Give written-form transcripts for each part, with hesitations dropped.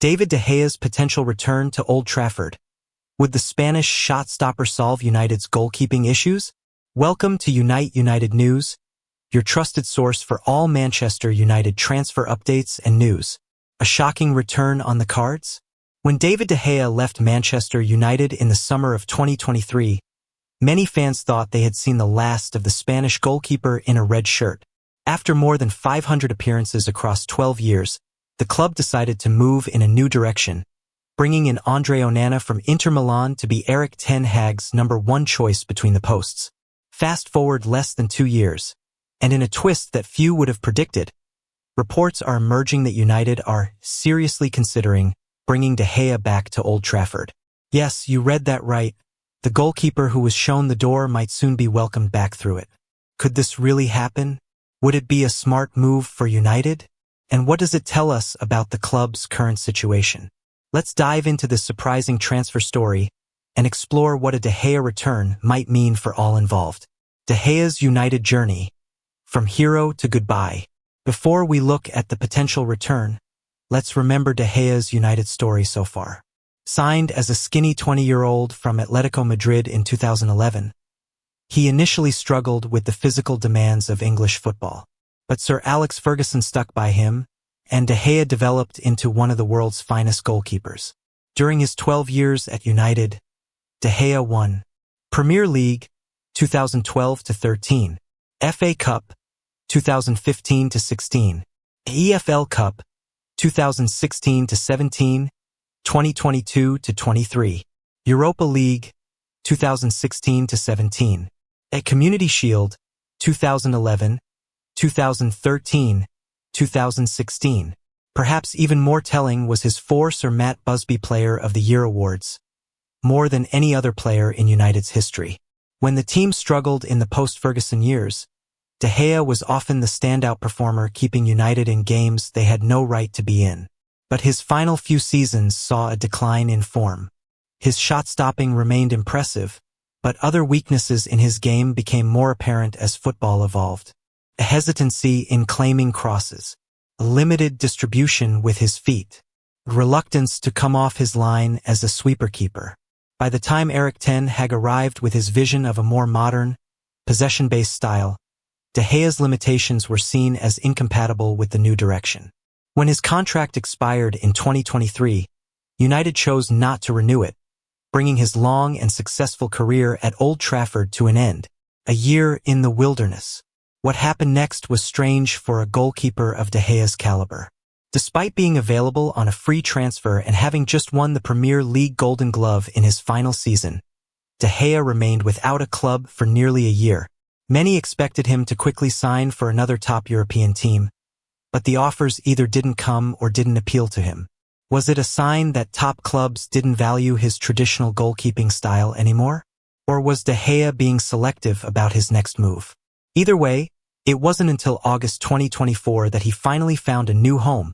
David De Gea's potential return to Old Trafford. Would the Spanish shot-stopper solve United's goalkeeping issues? Welcome to Unite United News, your trusted source for all Manchester United transfer updates and news. A shocking return on the cards? When David De Gea left Manchester United in the summer of 2023, many fans thought they had seen the last of the Spanish goalkeeper in a red shirt. After more than 500 appearances across 12 years, the club decided to move in a new direction, bringing in André Onana from Inter Milan to be Erik ten Hag's #1 choice between the posts. Fast forward less than 2 years, and in a twist that few would have predicted, reports are emerging that United are seriously considering bringing De Gea back to Old Trafford. Yes, you read that right. The goalkeeper who was shown the door might soon be welcomed back through it. Could this really happen? Would it be a smart move for United? And what does it tell us about the club's current situation? Let's dive into this surprising transfer story and explore what a De Gea return might mean for all involved. De Gea's United journey, from hero to goodbye. Before we look at the potential return, let's remember De Gea's United story so far. Signed as a skinny 20-year-old from Atletico Madrid in 2011, he initially struggled with the physical demands of English football. But Sir Alex Ferguson stuck by him, and De Gea developed into one of the world's finest goalkeepers. During his 12 years at United, De Gea won Premier League 2012-13, FA Cup 2015-16, EFL Cup 2016-17, 2022-23, Europa League 2016-17, a Community Shield 2011, 2013, 2016. Perhaps even more telling was his 4 Sir Matt Busby Player of the Year awards, more than any other player in United's history. When the team struggled in the post-Ferguson years, De Gea was often the standout performer, keeping United in games they had no right to be in. But his final few seasons saw a decline in form. His shot-stopping remained impressive, but other weaknesses in his game became more apparent as football evolved. A hesitancy in claiming crosses, a limited distribution with his feet, reluctance to come off his line as a sweeper keeper. By the time Erik ten Hag arrived with his vision of a more modern, possession-based style, De Gea's limitations were seen as incompatible with the new direction. When his contract expired in 2023, United chose not to renew it, bringing his long and successful career at Old Trafford to an end. A year in the wilderness. What happened next was strange for a goalkeeper of De Gea's caliber. Despite being available on a free transfer and having just won the Premier League Golden Glove in his final season, De Gea remained without a club for nearly a year. Many expected him to quickly sign for another top European team, but the offers either didn't come or didn't appeal to him. Was it a sign that top clubs didn't value his traditional goalkeeping style anymore? Or was De Gea being selective about his next move? Either way, it wasn't until August 2024 that he finally found a new home,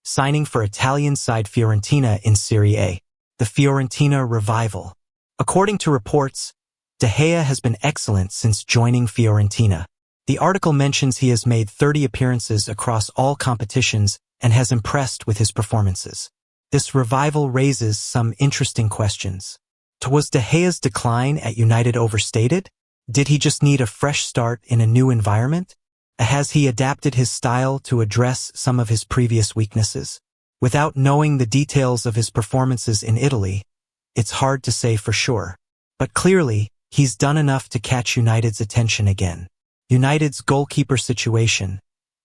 signing for Italian side Fiorentina in Serie A, the Fiorentina revival. According to reports, De Gea has been excellent since joining Fiorentina. The article mentions he has made 30 appearances across all competitions and has impressed with his performances. This revival raises some interesting questions. Was De Gea's decline at United overstated? Did he just need a fresh start in a new environment? Has he adapted his style to address some of his previous weaknesses? Without knowing the details of his performances in Italy, it's hard to say for sure. But clearly, he's done enough to catch United's attention again. United's goalkeeper situation,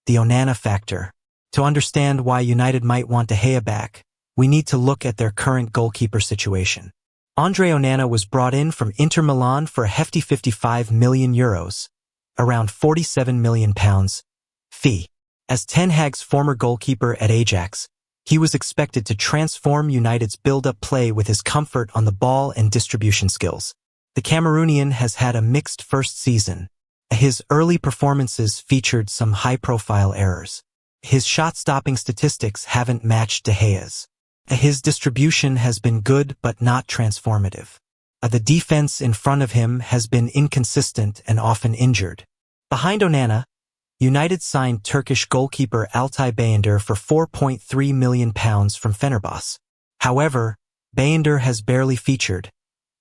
the Onana factor. To understand why United might want De Gea back, we need to look at their current goalkeeper situation. André Onana was brought in from Inter Milan for a hefty €55 million, around £47 million, fee. As Ten Hag's former goalkeeper at Ajax, he was expected to transform United's build-up play with his comfort on the ball and distribution skills. The Cameroonian has had a mixed first season. His early performances featured some high-profile errors. His shot-stopping statistics haven't matched De Gea's. His distribution has been good but not transformative. The defense in front of him has been inconsistent and often injured. Behind Onana, United signed Turkish goalkeeper Altay Bayındır for £4.3 million from Fenerbahçe. However, Bayındır has barely featured,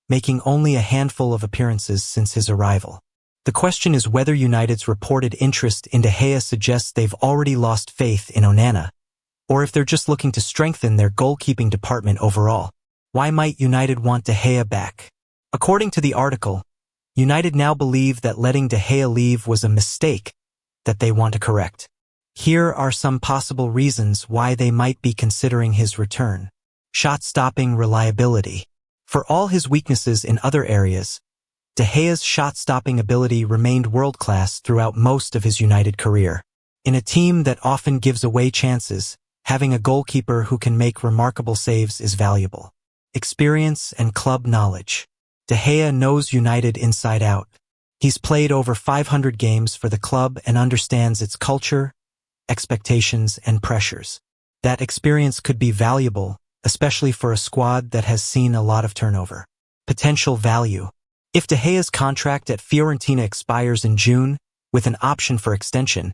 making only a handful of appearances since his arrival. The question is whether United's reported interest in De Gea suggests they've already lost faith in Onana, or if they're just looking to strengthen their goalkeeping department overall. Why might United want De Gea back? According to the article, United now believe that letting De Gea leave was a mistake that they want to correct. Here are some possible reasons why they might be considering his return. Shot-stopping reliability. For all his weaknesses in other areas, De Gea's shot-stopping ability remained world-class throughout most of his United career. In a team that often gives away chances, having a goalkeeper who can make remarkable saves is valuable. Experience and club knowledge. De Gea knows United inside out. He's played over 500 games for the club and understands its culture, expectations, and pressures. That experience could be valuable, especially for a squad that has seen a lot of turnover. Potential value. If De Gea's contract at Fiorentina expires in June, with an option for extension,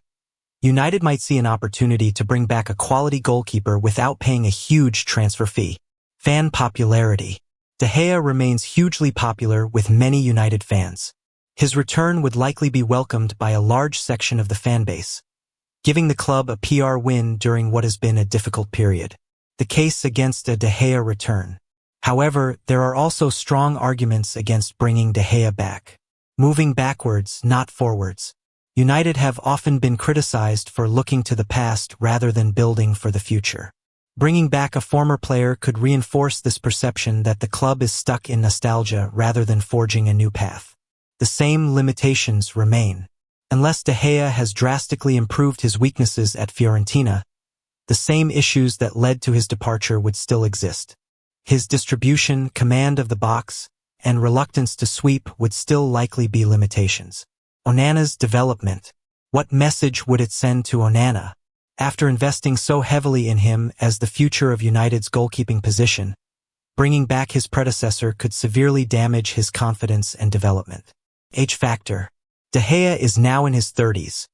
United might see an opportunity to bring back a quality goalkeeper without paying a huge transfer fee. Fan popularity. De Gea remains hugely popular with many United fans. His return would likely be welcomed by a large section of the fan base, giving the club a PR win during what has been a difficult period. The case against a De Gea return. However, there are also strong arguments against bringing De Gea back. Moving backwards, not forwards. United have often been criticized for looking to the past rather than building for the future. Bringing back a former player could reinforce this perception that the club is stuck in nostalgia rather than forging a new path. The same limitations remain. Unless De Gea has drastically improved his weaknesses at Fiorentina, the same issues that led to his departure would still exist. His distribution, command of the box, and reluctance to sweep would still likely be limitations. Onana's development. What message would it send to Onana? After investing so heavily in him as the future of United's goalkeeping position, bringing back his predecessor could severely damage his confidence and development. Age factor. De Gea is now in his 30s.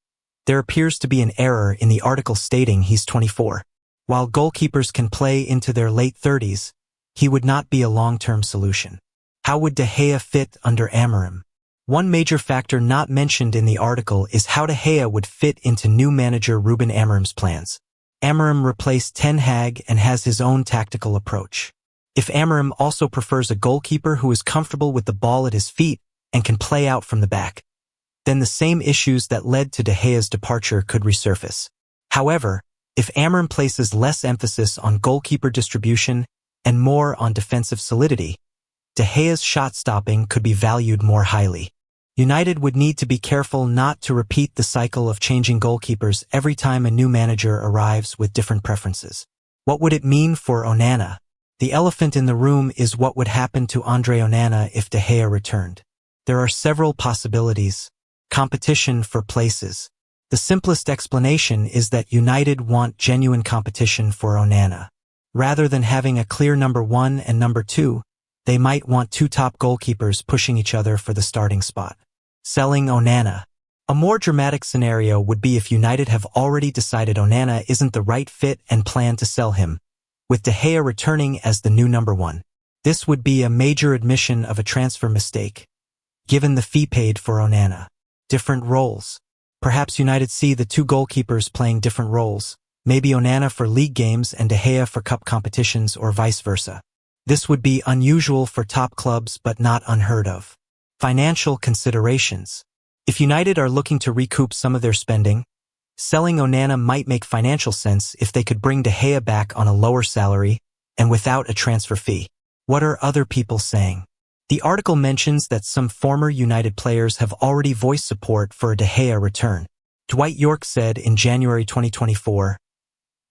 There appears to be an error in the article stating he's 24. While goalkeepers can play into their late 30s, he would not be a long-term solution. How would De Gea fit under Amorim? One major factor not mentioned in the article is how De Gea would fit into new manager Ruben Amorim's plans. Amorim replaced Ten Hag and has his own tactical approach. If Amorim also prefers a goalkeeper who is comfortable with the ball at his feet and can play out from the back, then the same issues that led to De Gea's departure could resurface. However, if Amorim places less emphasis on goalkeeper distribution and more on defensive solidity, De Gea's shot-stopping could be valued more highly. United would need to be careful not to repeat the cycle of changing goalkeepers every time a new manager arrives with different preferences. What would it mean for Onana? The elephant in the room is what would happen to André Onana if De Gea returned. There are several possibilities. Competition for places. The simplest explanation is that United want genuine competition for Onana. Rather than having a clear number 1 and number 2, they might want two top goalkeepers pushing each other for the starting spot. Selling Onana. A more dramatic scenario would be if United have already decided Onana isn't the right fit and plan to sell him, with De Gea returning as the new number 1. This would be a major admission of a transfer mistake, given the fee paid for Onana. Different roles. Perhaps United see the two goalkeepers playing different roles, maybe Onana for league games and De Gea for cup competitions or vice versa. This would be unusual for top clubs but not unheard of. Financial considerations. If United are looking to recoup some of their spending, selling Onana might make financial sense if they could bring De Gea back on a lower salary and without a transfer fee. What are other people saying? The article mentions that some former United players have already voiced support for a De Gea return. Dwight Yorke said in January 2024,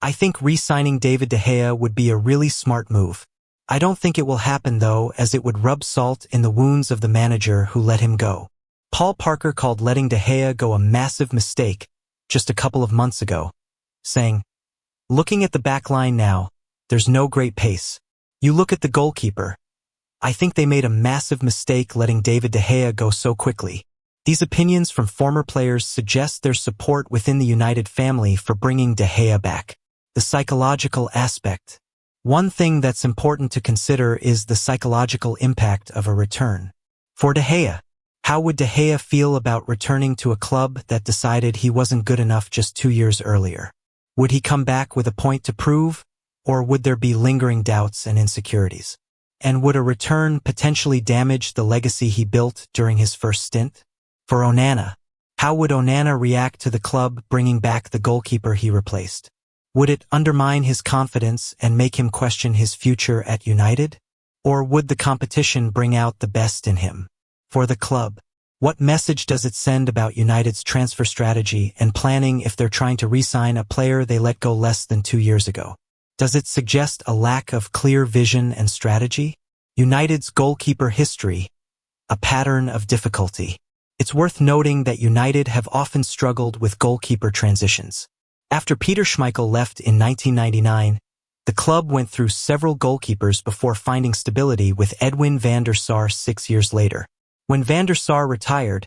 "I think re-signing David De Gea would be a really smart move. I don't think it will happen though, as it would rub salt in the wounds of the manager who let him go." Paul Parker called letting De Gea go a massive mistake just a couple of months ago, saying, "Looking at the back line now, there's no great pace. You look at the goalkeeper. I think they made a massive mistake letting David De Gea go so quickly. These opinions from former players suggest their support within the United family for bringing De Gea back. The psychological aspect. One thing that's important to consider is the psychological impact of a return. For De Gea, how would De Gea feel about returning to a club that decided he wasn't good enough just 2 years earlier? Would he come back with a point to prove, or would there be lingering doubts and insecurities? And would a return potentially damage the legacy he built during his first stint? For Onana, how would Onana react to the club bringing back the goalkeeper he replaced? Would it undermine his confidence and make him question his future at United? Or would the competition bring out the best in him? For the club, what message does it send about United's transfer strategy and planning if they're trying to re-sign a player they let go less than 2 years ago? Does it suggest a lack of clear vision and strategy? United's goalkeeper history, a pattern of difficulty. It's worth noting that United have often struggled with goalkeeper transitions. After Peter Schmeichel left in 1999, the club went through several goalkeepers before finding stability with Edwin van der Sar 6 years later. When van der Sar retired,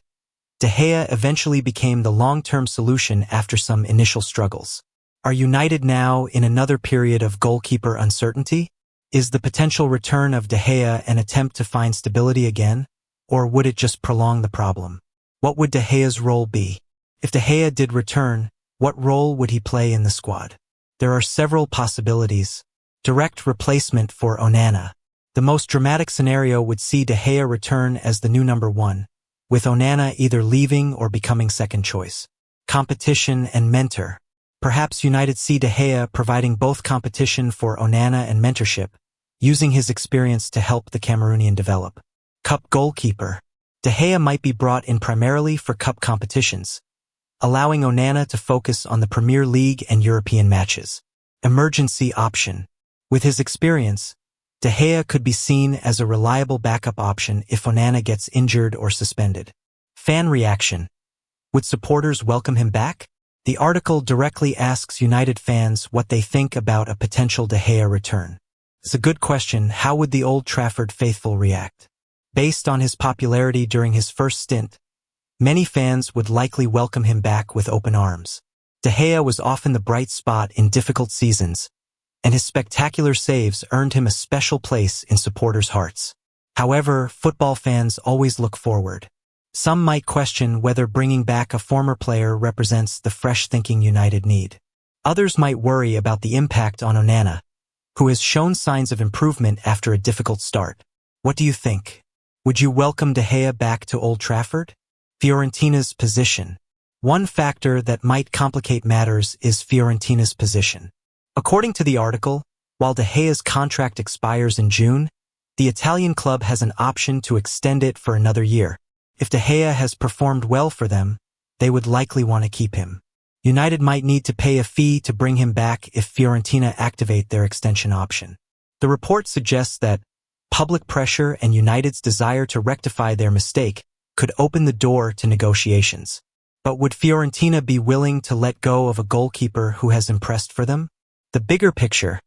De Gea eventually became the long-term solution after some initial struggles. Are United now in another period of goalkeeper uncertainty? Is the potential return of De Gea an attempt to find stability again? Or would it just prolong the problem? What would De Gea's role be? If De Gea did return, what role would he play in the squad? There are several possibilities. Direct replacement for Onana. The most dramatic scenario would see De Gea return as the new number 1, with Onana either leaving or becoming second choice. Competition and mentor. Perhaps United see De Gea providing both competition for Onana and mentorship, using his experience to help the Cameroonian develop. Cup goalkeeper. De Gea might be brought in primarily for cup competitions, allowing Onana to focus on the Premier League and European matches. Emergency option. With his experience, De Gea could be seen as a reliable backup option if Onana gets injured or suspended. Fan reaction. Would supporters welcome him back? The article directly asks United fans what they think about a potential De Gea return. It's a good question. How would the Old Trafford faithful react? Based on his popularity during his first stint, many fans would likely welcome him back with open arms. De Gea was often the bright spot in difficult seasons, and his spectacular saves earned him a special place in supporters' hearts. However, football fans always look forward. Some might question whether bringing back a former player represents the fresh thinking United need. Others might worry about the impact on Onana, who has shown signs of improvement after a difficult start. What do you think? Would you welcome De Gea back to Old Trafford? Fiorentina's position. One factor that might complicate matters is Fiorentina's position. According to the article, while De Gea's contract expires in June, the Italian club has an option to extend it for another year. If De Gea has performed well for them, they would likely want to keep him. United might need to pay a fee to bring him back if Fiorentina activate their extension option. The report suggests that public pressure and United's desire to rectify their mistake could open the door to negotiations. But would Fiorentina be willing to let go of a goalkeeper who has impressed for them? The bigger picture,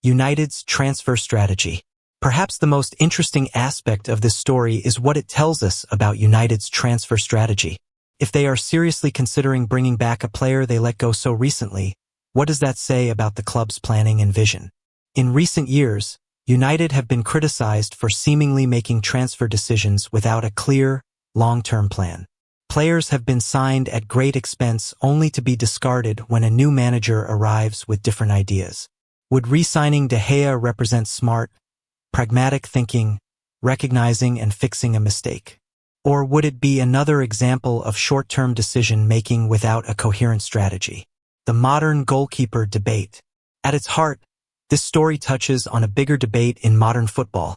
United's transfer strategy. Perhaps the most interesting aspect of this story is what it tells us about United's transfer strategy. If they are seriously considering bringing back a player they let go so recently, what does that say about the club's planning and vision? In recent years, United have been criticized for seemingly making transfer decisions without a clear, long-term plan. Players have been signed at great expense only to be discarded when a new manager arrives with different ideas. Would re-signing De Gea represent smart, pragmatic thinking, recognizing and fixing a mistake? Or would it be another example of short-term decision-making without a coherent strategy? The modern goalkeeper debate. At its heart, this story touches on a bigger debate in modern football.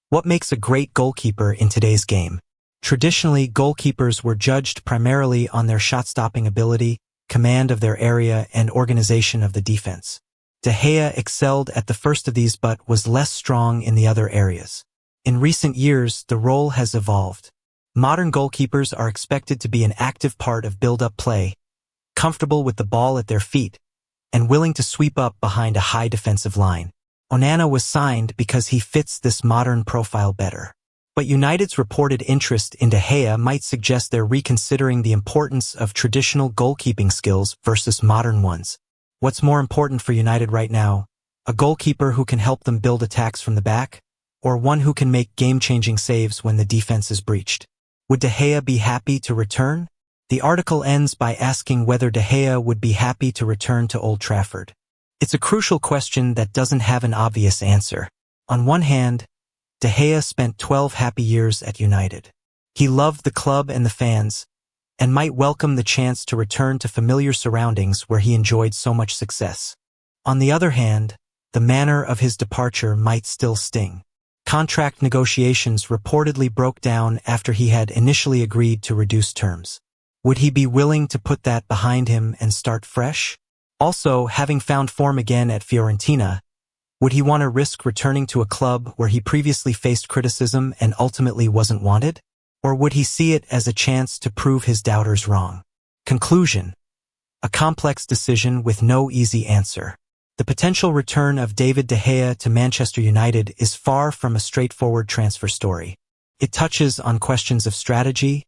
What makes a great goalkeeper in today's game? Traditionally, goalkeepers were judged primarily on their shot-stopping ability, command of their area, and organization of the defense. De Gea excelled at the first of these but was less strong in the other areas. In recent years, the role has evolved. Modern goalkeepers are expected to be an active part of build-up play, comfortable with the ball at their feet, and willing to sweep up behind a high defensive line. Onana was signed because he fits this modern profile better. But United's reported interest in De Gea might suggest they're reconsidering the importance of traditional goalkeeping skills versus modern ones. What's more important for United right now? A goalkeeper who can help them build attacks from the back, or one who can make game-changing saves when the defense is breached? Would De Gea be happy to return? The article ends by asking whether De Gea would be happy to return to Old Trafford. It's a crucial question that doesn't have an obvious answer. On one hand, De Gea spent 12 happy years at United. He loved the club and the fans, and might welcome the chance to return to familiar surroundings where he enjoyed so much success. On the other hand, the manner of his departure might still sting. Contract negotiations reportedly broke down after he had initially agreed to reduce terms. Would he be willing to put that behind him and start fresh? Also, having found form again at Fiorentina, would he want to risk returning to a club where he previously faced criticism and ultimately wasn't wanted? Or would he see it as a chance to prove his doubters wrong? Conclusion: a complex decision with no easy answer. The potential return of David De Gea to Manchester United is far from a straightforward transfer story. It touches on questions of strategy,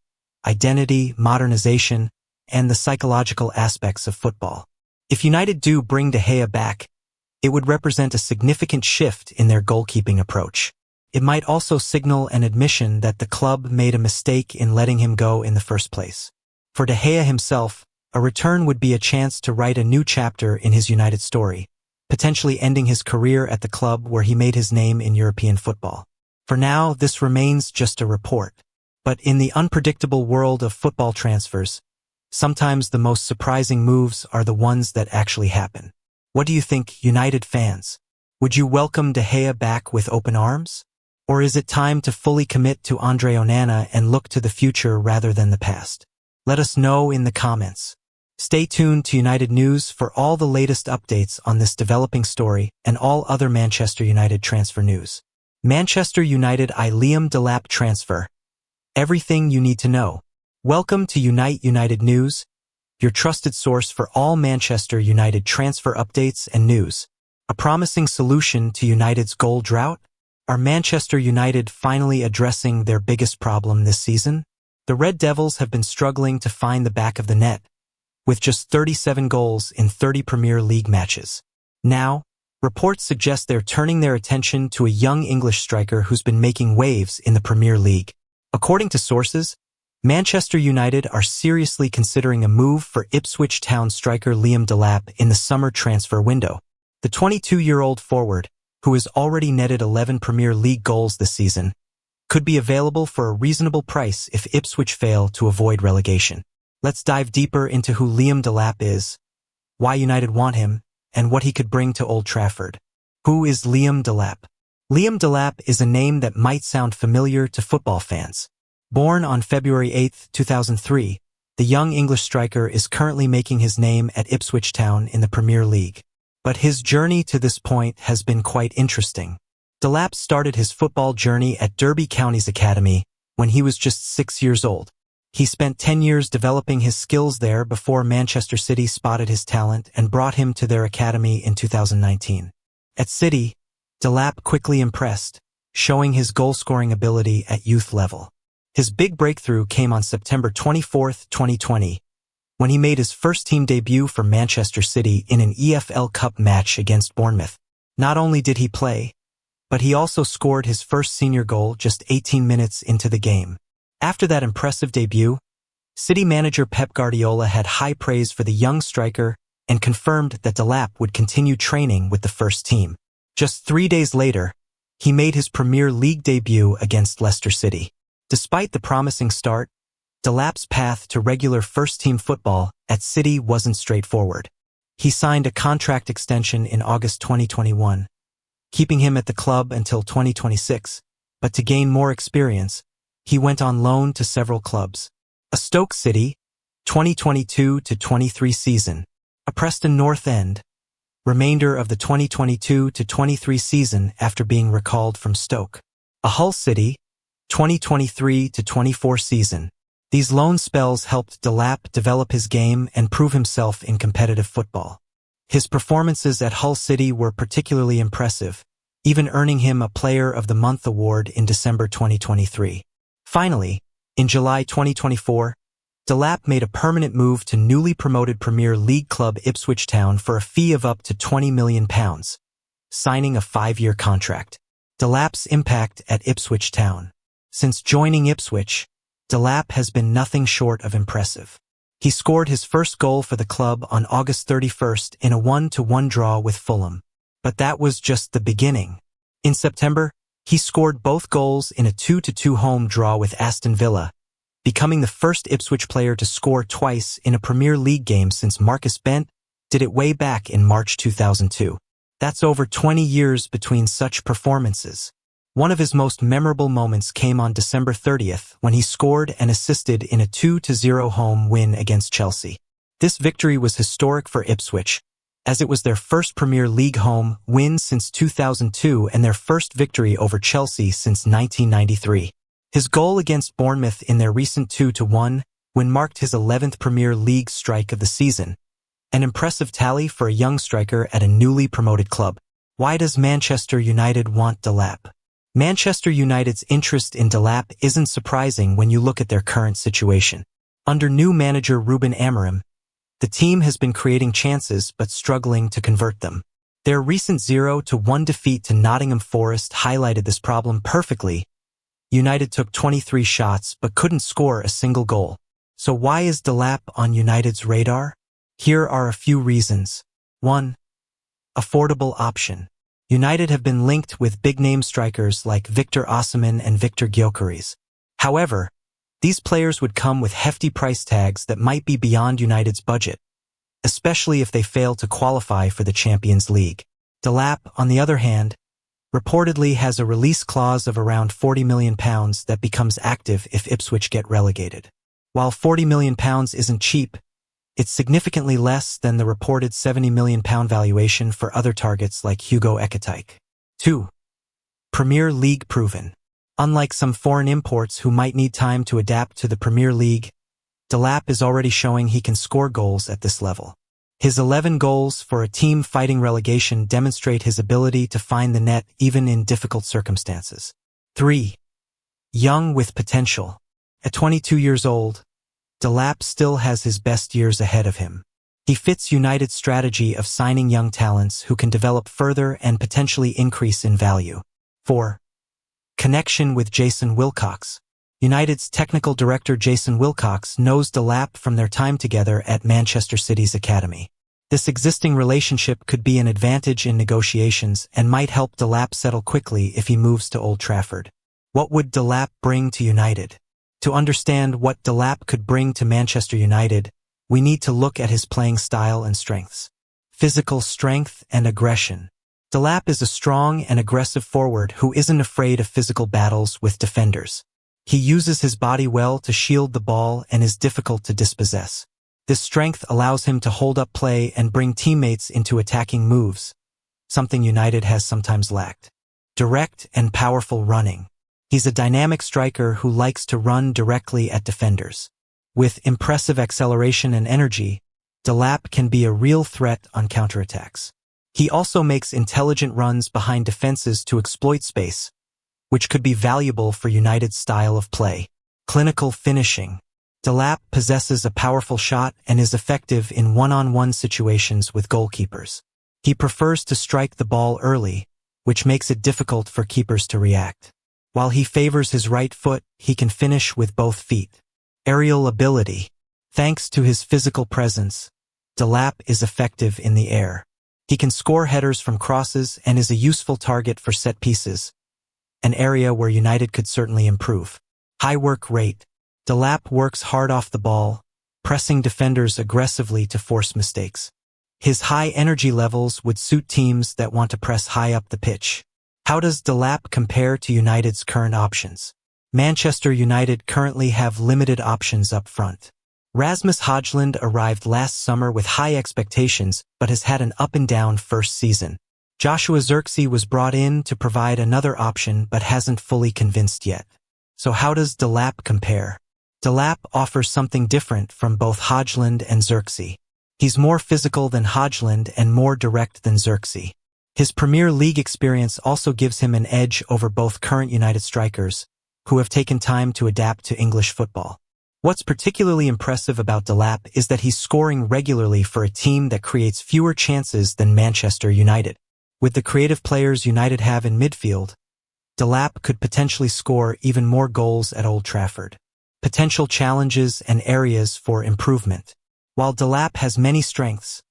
identity, modernization, and the psychological aspects of football. If United do bring De Gea back, it would represent a significant shift in their goalkeeping approach. It might also signal an admission that the club made a mistake in letting him go in the first place. For De Gea himself, a return would be a chance to write a new chapter in his United story, potentially ending his career at the club where he made his name in European football. For now, this remains just a report. But in the unpredictable world of football transfers, sometimes the most surprising moves are the ones that actually happen. What do you think, United fans? Would you welcome De Gea back with open arms? Or is it time to fully commit to André Onana and look to the future rather than the past? Let us know in the comments. Stay tuned to United News for all the latest updates on this developing story and all other Manchester United transfer news. Manchester United Liam Delap transfer. Everything you need to know. Welcome to United News, your trusted source for all Manchester United transfer updates and news. A promising solution to United's goal drought? Are Manchester United finally addressing their biggest problem this season? The Red Devils have been struggling to find the back of the net, with just 37 goals in 30 Premier League matches. Now, reports suggest they're turning their attention to a young English striker who's been making waves in the Premier League. According to sources, Manchester United are seriously considering a move for Ipswich Town striker Liam Delap in the summer transfer window. The 22-year-old forward, who has already netted 11 Premier League goals this season, could be available for a reasonable price if Ipswich fail to avoid relegation. Let's dive deeper into who Liam Delap is, why United want him, and what he could bring to Old Trafford. Who is Liam Delap? Liam Delap is a name that might sound familiar to football fans. Born on February 8, 2003, the young English striker is currently making his name at Ipswich Town in the Premier League. But his journey to this point has been quite interesting. Delap started his football journey at Derby County's academy when he was just 6 years old. He spent 10 years developing his skills there before Manchester City spotted his talent and brought him to their academy in 2019. At City, Delap quickly impressed, showing his goal-scoring ability at youth level. His big breakthrough came on September 24, 2020, when he made his first-team debut for Manchester City in an EFL Cup match against Bournemouth. Not only did he play, but he also scored his first senior goal just 18 minutes into the game. After that impressive debut, City manager Pep Guardiola had high praise for the young striker and confirmed that Delap would continue training with the first team. Just 3 days later, he made his Premier League debut against Leicester City. Despite the promising start, Delap's path to regular first-team football at City wasn't straightforward. He signed a contract extension in August 2021, keeping him at the club until 2026, but to gain more experience, he went on loan to several clubs. A Stoke City, 2022-23 season. A Preston North End, remainder of the 2022-23 season after being recalled from Stoke. A Hull City, 2023-24 season. These loan spells helped Delap develop his game and prove himself in competitive football. His performances at Hull City were particularly impressive, even earning him a Player of the Month award in December 2023. Finally, in July 2024, Delap made a permanent move to newly promoted Premier League club Ipswich Town for a fee of up to £20 million, signing a 5-year contract. Delap's impact at Ipswich Town. Since joining Ipswich, Delap has been nothing short of impressive. He scored his first goal for the club on August 31st in a 1-1 draw with Fulham. But that was just the beginning. In September, he scored both goals in a 2-2 home draw with Aston Villa, becoming the first Ipswich player to score twice in a Premier League game since Marcus Bent did it way back in March 2002. That's over 20 years between such performances. One of his most memorable moments came on December 30th when he scored and assisted in a 2-0 home win against Chelsea. This victory was historic for Ipswich, as it was their first Premier League home win since 2002 and their first victory over Chelsea since 1993. His goal against Bournemouth in their recent 2-1 win marked his 11th Premier League strike of the season, an impressive tally for a young striker at a newly promoted club. Why does Manchester United want Delap? Manchester United's interest in Delap isn't surprising when you look at their current situation. Under new manager Ruben Amorim, the team has been creating chances but struggling to convert them. Their recent 0-1 defeat to Nottingham Forest highlighted this problem perfectly. United took 23 shots but couldn't score a single goal. So why is Delap on United's radar? Here are a few reasons. 1. Affordable option. United have been linked with big-name strikers like Victor Osimhen and Victor Gyökeres. However, these players would come with hefty price tags that might be beyond United's budget, especially if they fail to qualify for the Champions League. Delap, on the other hand, reportedly has a release clause of around £40 million that becomes active if Ipswich get relegated. While £40 million isn't cheap, it's significantly less than the reported £70 million valuation for other targets like Hugo Ekitike. 2. Premier League proven. Unlike some foreign imports who might need time to adapt to the Premier League, Delap is already showing he can score goals at this level. His 11 goals for a team fighting relegation demonstrate his ability to find the net even in difficult circumstances. 3. Young with potential. At 22 years old, Delap still has his best years ahead of him. He fits United's strategy of signing young talents who can develop further and potentially increase in value. 4. Connection with Jason Wilcox. United's technical director Jason Wilcox knows Delap from their time together at Manchester City's academy. This existing relationship could be an advantage in negotiations and might help Delap settle quickly if he moves to Old Trafford. What would Delap bring to United? To understand what Delap could bring to Manchester United, we need to look at his playing style and strengths. Physical strength and aggression. Delap is a strong and aggressive forward who isn't afraid of physical battles with defenders. He uses his body well to shield the ball and is difficult to dispossess. This strength allows him to hold up play and bring teammates into attacking moves, something United has sometimes lacked. Direct and powerful running. He's a dynamic striker who likes to run directly at defenders. With impressive acceleration and energy, Delap can be a real threat on counterattacks. He also makes intelligent runs behind defenses to exploit space, which could be valuable for United's style of play. Clinical finishing. Delap possesses a powerful shot and is effective in one-on-one situations with goalkeepers. He prefers to strike the ball early, which makes it difficult for keepers to react. While he favors his right foot, he can finish with both feet. Aerial ability. Thanks to his physical presence, Delap is effective in the air. He can score headers from crosses and is a useful target for set pieces, an area where United could certainly improve. High work rate. Delap works hard off the ball, pressing defenders aggressively to force mistakes. His high energy levels would suit teams that want to press high up the pitch. How does Delap compare to United's current options? Manchester United currently have limited options up front. Rasmus Højlund arrived last summer with high expectations but has had an up-and-down first season. Joshua Zirkzee was brought in to provide another option but hasn't fully convinced yet. So how does Delap compare? Delap offers something different from both Højlund and Zirkzee. He's more physical than Højlund and more direct than Zirkzee. His Premier League experience also gives him an edge over both current United strikers, who have taken time to adapt to English football. What's particularly impressive about Delap is that he's scoring regularly for a team that creates fewer chances than Manchester United. With the creative players United have in midfield, Delap could potentially score even more goals at Old Trafford. Potential challenges and areas for improvement. While Delap has many strengths,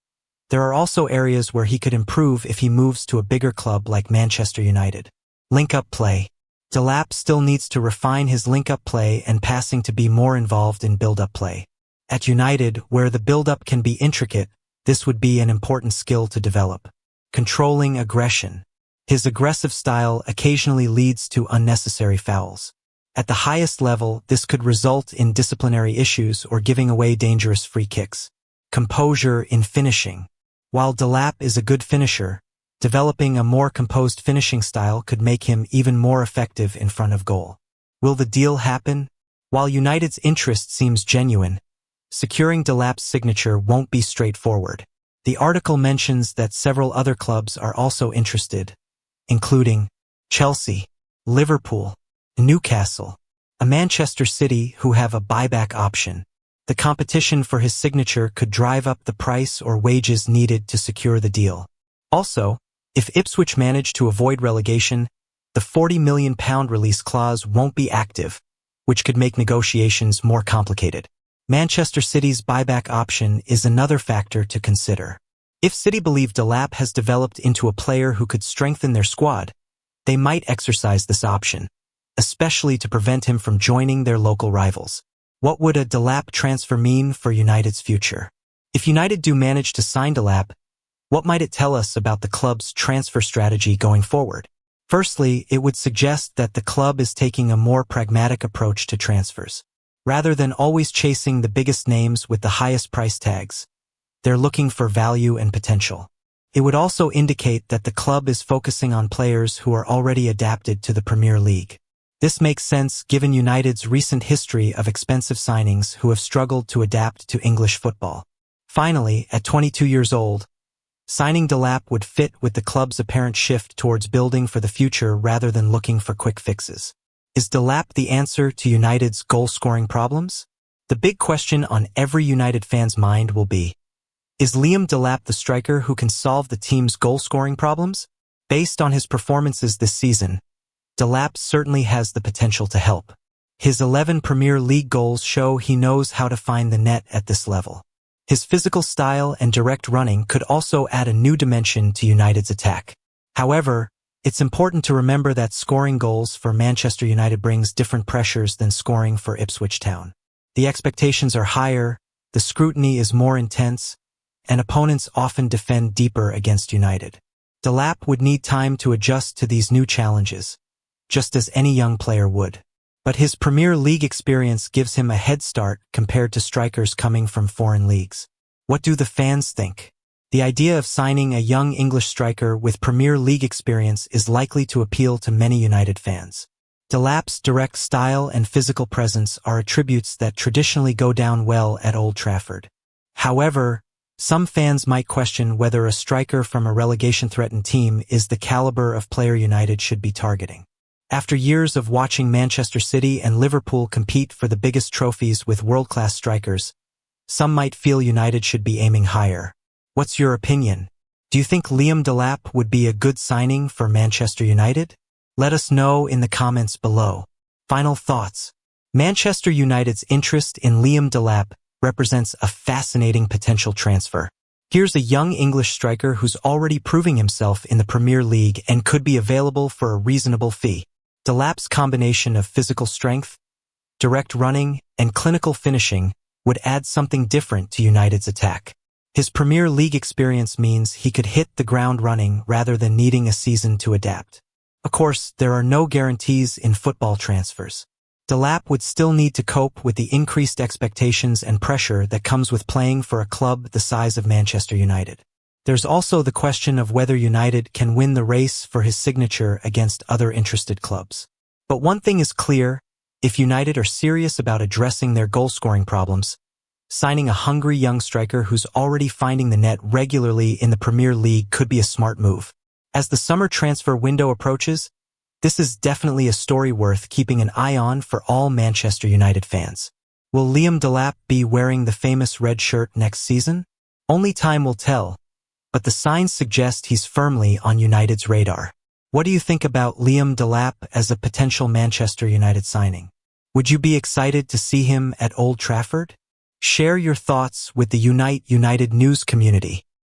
there are also areas where he could improve if he moves to a bigger club like Manchester United. Link-up play. Delap still needs to refine his link-up play and passing to be more involved in build-up play. At United, where the build-up can be intricate, this would be an important skill to develop. Controlling aggression. His aggressive style occasionally leads to unnecessary fouls. At the highest level, this could result in disciplinary issues or giving away dangerous free kicks. Composure in finishing. While Delap is a good finisher, developing a more composed finishing style could make him even more effective in front of goal. Will the deal happen? While United's interest seems genuine, securing Delap's signature won't be straightforward. The article mentions that several other clubs are also interested, including Chelsea, Liverpool, Newcastle, and Manchester City, who have a buyback option. The competition for his signature could drive up the price or wages needed to secure the deal. Also, if Ipswich manage to avoid relegation, the £40 million release clause won't be active, which could make negotiations more complicated. Manchester City's buyback option is another factor to consider. If City believe Delap has developed into a player who could strengthen their squad, they might exercise this option, especially to prevent him from joining their local rivals. What would a Delap transfer mean for United's future? If United do manage to sign Delap, what might it tell us about the club's transfer strategy going forward? Firstly, it would suggest that the club is taking a more pragmatic approach to transfers. Rather than always chasing the biggest names with the highest price tags, they're looking for value and potential. It would also indicate that the club is focusing on players who are already adapted to the Premier League. This makes sense given United's recent history of expensive signings who have struggled to adapt to English football. Finally, at 22 years old, signing Delap would fit with the club's apparent shift towards building for the future rather than looking for quick fixes. Is Delap the answer to United's goal-scoring problems? The big question on every United fan's mind will be, is Liam Delap the striker who can solve the team's goal-scoring problems? Based on his performances this season, Delap certainly has the potential to help. His 11 Premier League goals show he knows how to find the net at this level. His physical style and direct running could also add a new dimension to United's attack. However, it's important to remember that scoring goals for Manchester United brings different pressures than scoring for Ipswich Town. The expectations are higher, the scrutiny is more intense, and opponents often defend deeper against United. Delap would need time to adjust to these new challenges, just as any young player would. But his Premier League experience gives him a head start compared to strikers coming from foreign leagues. What do the fans think? The idea of signing a young English striker with Premier League experience is likely to appeal to many United fans. Delap's direct style and physical presence are attributes that traditionally go down well at Old Trafford. However, some fans might question whether a striker from a relegation-threatened team is the caliber of player United should be targeting. After years of watching Manchester City and Liverpool compete for the biggest trophies with world-class strikers, some might feel United should be aiming higher. What's your opinion? Do you think Liam Delap would be a good signing for Manchester United? Let us know in the comments below. Final thoughts. Manchester United's interest in Liam Delap represents a fascinating potential transfer. Here's a young English striker who's already proving himself in the Premier League and could be available for a reasonable fee. Delap's combination of physical strength, direct running, and clinical finishing would add something different to United's attack. His Premier League experience means he could hit the ground running rather than needing a season to adapt. Of course, there are no guarantees in football transfers. Delap would still need to cope with the increased expectations and pressure that comes with playing for a club the size of Manchester United. There's also the question of whether United can win the race for his signature against other interested clubs. But one thing is clear, if United are serious about addressing their goal-scoring problems, signing a hungry young striker who's already finding the net regularly in the Premier League could be a smart move. As the summer transfer window approaches, this is definitely a story worth keeping an eye on for all Manchester United fans. Will Liam Delap be wearing the famous red shirt next season? Only time will tell, but the signs suggest he's firmly on United's radar. What do you think about Liam Delap as a potential Manchester United signing? Would you be excited to see him at Old Trafford? Share your thoughts with the United news community.